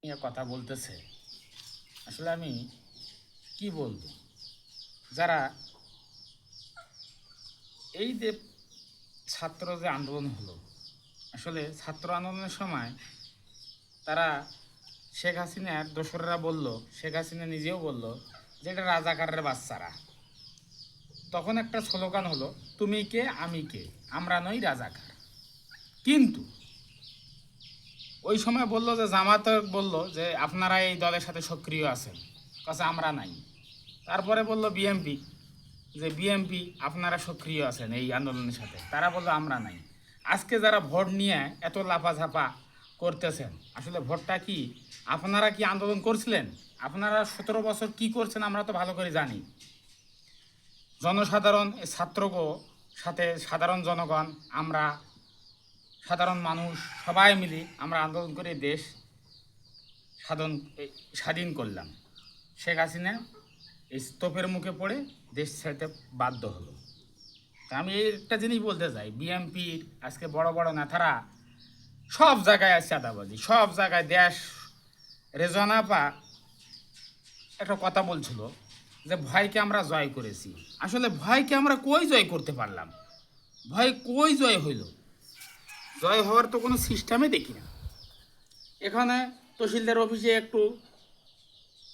নিয়ে কথা বলতেছে। আসলে আমি কি বলবো, যারা এই যে ছাত্র যে আন্দোলন হলো, আসলে ছাত্র আন্দোলনের সময় তারা শেখ হাসিনার দোসররা বলল, শেখ হাসিনা নিজেও বলল যে এটা রাজাকারের বাচ্চারা। তখন একটা স্লোগান হলো, তুমি কে আমি কে, আমরা নই রাজাকার। কিন্তু ওই সময় বলল যে জামাত বলল যে আপনারা এই দলের সাথে সক্রিয় আছেন, কাছে আমরা নাই। তারপরে বলল বিএমপি যে বিএমপি আপনারা সক্রিয় আছেন এই আন্দোলনের সাথে, তারা বললো আমরা নাই। আজকে যারা ভোট নিয়ে এত লাফাঝাপা করতেছেন, আসলে ভোটটা কি, আপনারা কি আন্দোলন করছিলেন? আপনারা 17 বছর কি করছেন আমরা তো ভালো করে জানি। জনসাধারণ ছাত্রগো সাথে সাধারণ জনগণ, আমরা সাধারণ মানুষ সবাই মিলে আমরা আন্দোলন করে দেশ স্বাধীন করলাম। শেখ হাসিনা এই স্তূপের মুখে পড়ে দেশ ছেড়ে বাধ্য হলো। তা আমি একটা জিনিস বলতে চাই, বিএনপির আজকে বড় বড় নেতারা সব জায়গায় আছে চাঁদাবাজি, সব জায়গায় দেশ। রেজনাপা একটা কথা বলছিল যে ভয়কে আমরা জয় করেছি। আসলে ভয়কে আমরা কই জয় করতে পারলাম? ভয় কই জয় হইল? জয় হওয়ার তো কোনো সিস্টেমে দেখি না। এখানে তহসিলদার অফিসে একটু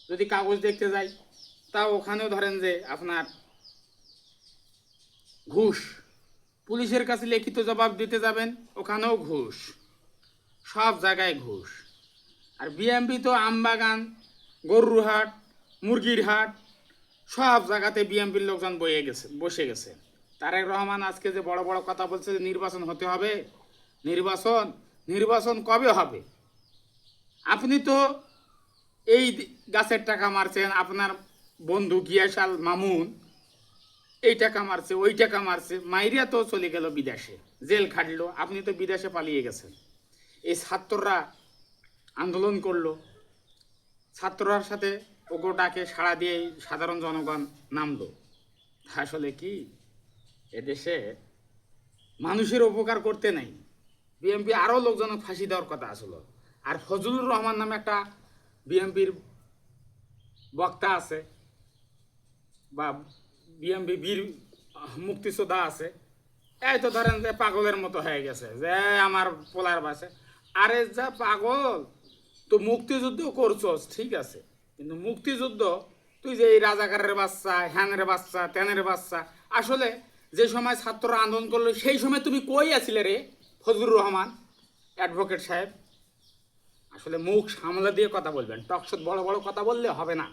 যদি কাগজ দেখতে যাই, তা ওখানেও ধরেন যে আপনার ঘুষ। পুলিশের কাছে লিখিত জবাব দিতে যাবেন, ওখানেও ঘুষ, সব জায়গায় ঘুষ। আর বিএমপি তো আমবাগান, গরুর হাট, মুরগির হাট, সব জায়গাতে বিএমপির লোকজন বসে গেছে। তারেক রহমান আজকে যে বড় বড় কথা বলছে যে নির্বাচন হতে হবে, নির্বাচন কবে হবে? আপনি তো এই গাছের টাকা মারছেন, আপনার বন্ধু গিয়াশাল মামুন এই টাকা মারছে, ওই টাকা মারছে, মাইরিয়া তো চলে গেল বিদেশে, জেল খাটলো, আপনি তো বিদেশে পালিয়ে গেছেন। এই ছাত্ররা আন্দোলন করলো, ছাত্ররার সাথে ওগোটাকে সাড়া দিয়ে সাধারণ জনগণ নামলো। আসলে কি এদেশে মানুষের উপকার করতে নাই। বিএমপি আরও লোকজন ফাঁসি দেওয়ার কথা আসলো। আর ফজলুর রহমান নামে একটা বিএমপির বক্তা আছে, বা বিএমপি বীর মুক্তিযোদ্ধা আছে, এই তো ধরেন যে পাগলের মতো হয়ে গেছে যে আমার পোলার বাসে। আরে যা পাগল, তো মুক্তিযুদ্ধ করছস ঠিক আছে, কিন্তু মুক্তিযুদ্ধ তুই যে এই রাজাকারের বাচ্চা, হ্যানের বাচ্চা, ত্যানের বাচ্চা, আসলে যে সময় ছাত্ররা আন্দোলন করলো সেই সময় তুমি কই আছিলে রে ফজলুর রহমান অ্যাডভোকেট সাহেব? আসলে মুখ সামলা দিয়ে কথা বলবেন, টকশট বড় বড় কথা বললে হবে না।